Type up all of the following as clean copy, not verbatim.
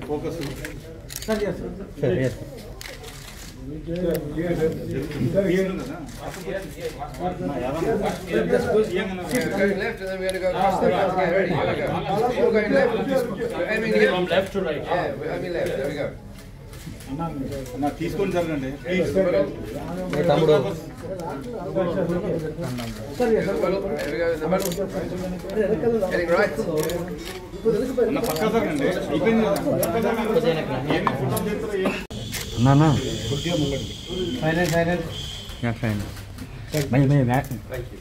Focus. Going left and then we're going to go across the front. Okay, ready? Here we go. All going left. Aiming here. From left to right. Yeah, we're aiming left. There we go. తీసుకొని జరగండి There we go, in the middle. Getting right. పక్క జరగండి Thank you.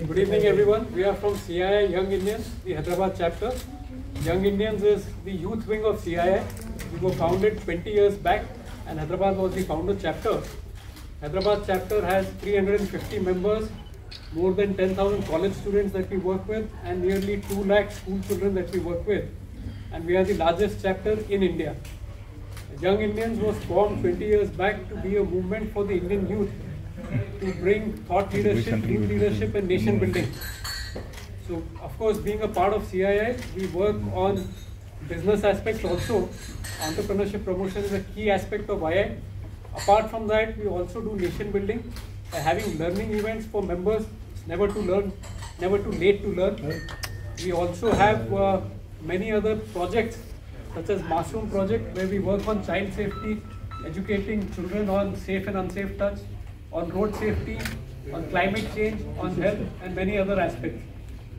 Good evening, everyone. We are from CII Young Indians, the Hyderabad chapter. Young Indians is the youth wing of CII. We were founded 20 years back, and Hyderabad was the founder chapter. Hyderabad chapter has 350 members, more than 10,000 college students that we work with, and nearly 2 lakh school children that we work with. And we are the largest chapter in India. Young Indians was formed 20 years back to be a movement for the Indian youth, to bring thought leadership, youth leadership and nation building. So, of course, being a part of CII, we work on business aspects also. Entrepreneurship promotion is a key aspect of II. Apart from that, we also do nation building by having learning events for members. It's never to learn, never too late to learn. We also have many other projects such as Masoom project, where we work on child safety, educating children on safe and unsafe touch, on road safety, on climate change, on health and many other aspects.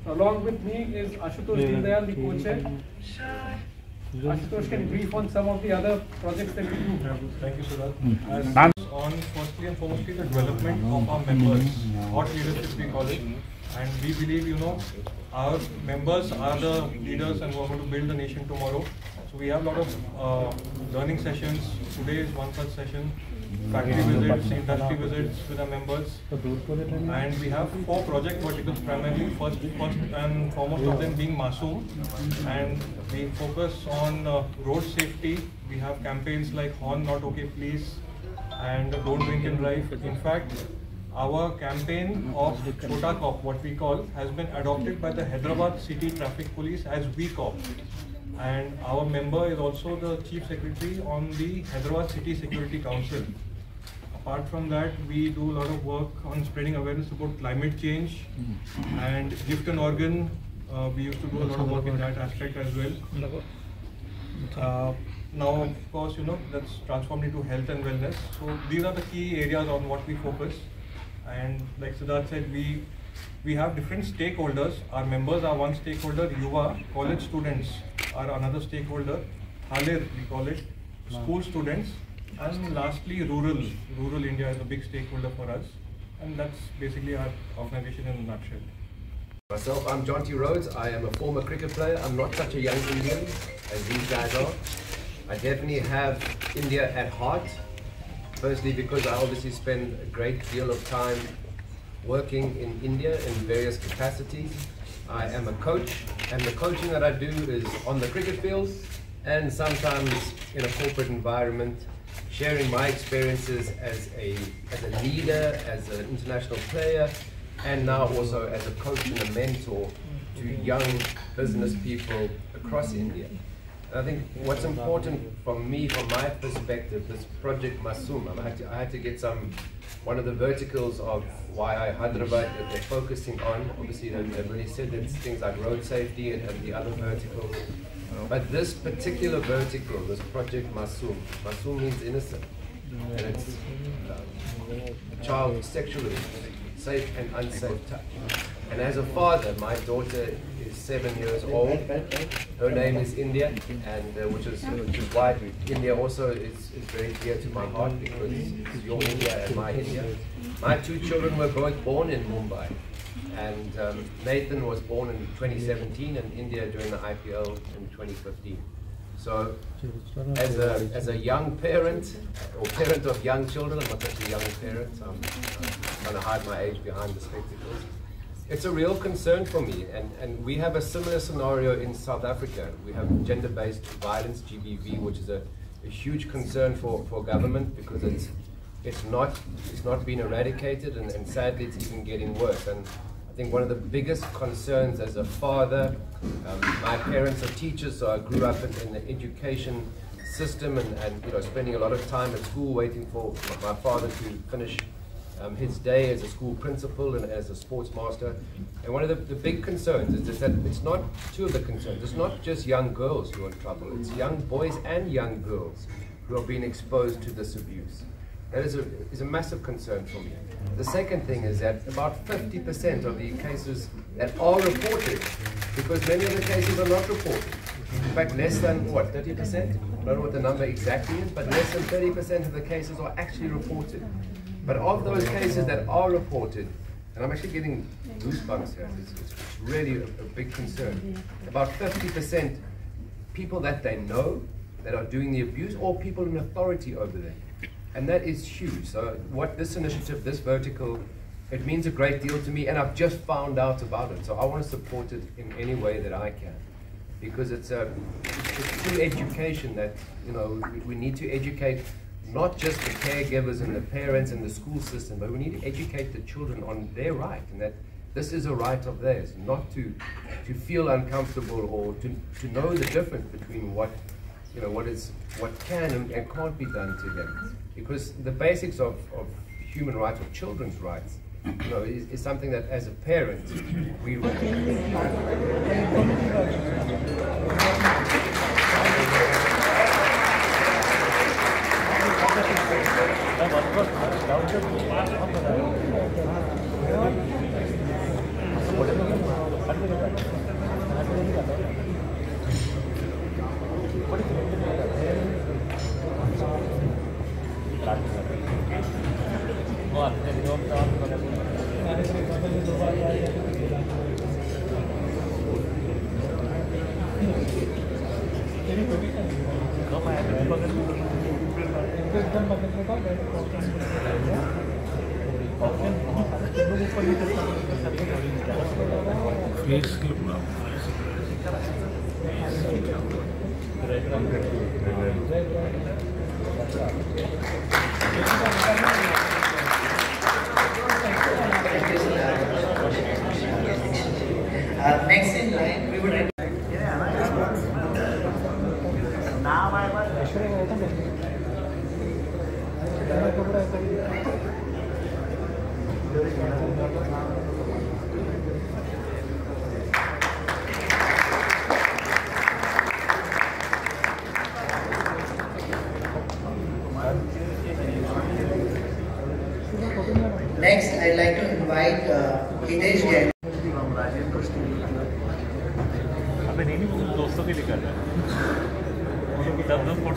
So along with me is Ashutosh Dindayal, the co-chair. Ashutosh can brief on some of the other projects that we do. Thank you, Siddharth. On firstly and foremostly the development of our members, thought leadership we call it, and we believe, our members are the leaders and we're going to build the nation tomorrow. So we have a lot of learning sessions. Today is one such session. Factory visits, industry visits with our members, and we have 4 project verticals primarily. First and foremost of them being Masoom, and we focus on road safety. We have campaigns like Horn Not Okay Please and Don't Drink and Drive. In fact, our campaign of Chota Cop, what we call, has been adopted by the Hyderabad City Traffic Police as We Cop. And our member is also the Chief Secretary on the Hyderabad City Security Council. Apart from that, we do a lot of work on spreading awareness about climate change and gift an organ. We used to do a lot of work in that aspect as well. Now, of course, that's transformed into health and wellness. So these are the key areas on what we focus. And like Siddharth said, we have different stakeholders. Our members are one stakeholder, Yuva, college students are another stakeholder, Halir we call it, school students, and lastly rural India is a big stakeholder for us, and that's basically our organization in a nutshell. Myself, I'm Jonty Rhods. I am a former cricket player. I'm not such a young Indian as these guys are. I definitely have India at heart. Firstly, because I obviously spend a great deal of time working in India in various capacities. I am a coach, and the coaching that I do is on the cricket field and sometimes in a corporate environment, sharing my experiences as a leader, as an international player, and now also as a coach and a mentor to young business people across India. And I think what's important for me, from my perspective, this project Masoom, I had to get one of the verticals of why Hyderabad that they're focusing on. Obviously, they've already said it's things like road safety and the other verticals. But this particular vertical, this project Masoom means innocent, and it's child sexually safe and unsafe touch. And as a father, my daughter is 7 years old. Her name is India, and which is why India also is very dear to my heart, because it's your India and my India. My 2 children were both born in Mumbai, and Nathan was born in 2017 and India during the IPL in 2015. So as a young parent, or parent of young children, I'm not such a young parent, so I'm trying to hide my age behind the spectacles. It's a real concern for me, and we have a similar scenario in South Africa. We have gender-based violence, GBV, which is a a huge concern for government because it's not been eradicated, and sadly it's even getting worse. And I think one of the biggest concerns as a father, my parents are teachers, so I grew up in the education system and spending a lot of time at school waiting for my father to finish his day as a school principal and as a sports master. And one of the big concerns is that it's not two of the concerns. It's not just young girls who are in trouble. It's young boys and young girls who are being exposed to this abuse. That is a massive concern for me. The second thing is that about 50% of the cases that are reported, because many of the cases are not reported. In fact, less than, what, 30%? I don't know what the number exactly is, but less than 30% of the cases are actually reported. But of those cases that are reported, and I'm actually getting goosebumps here, it's really a big concern. About 50% people that they know that are doing the abuse, or people in authority over them. And that is huge. So what this initiative, this vertical, it means a great deal to me, and I've just found out about it. So I want to support it in any way that I can, because it's through education that we need to educate not just the caregivers and the parents and the school system, but we need to educate the children on their right, and that this is a right of theirs, not to feel uncomfortable or to know the difference between what can and can't be done to them. Because the basics of human rights, or children's rights, is something that as a parent we next in line, we would Next, I'd like to invite Hitesh Jain. अबे नहीं दोस्तों के लिए कर रहा है 10-10 foot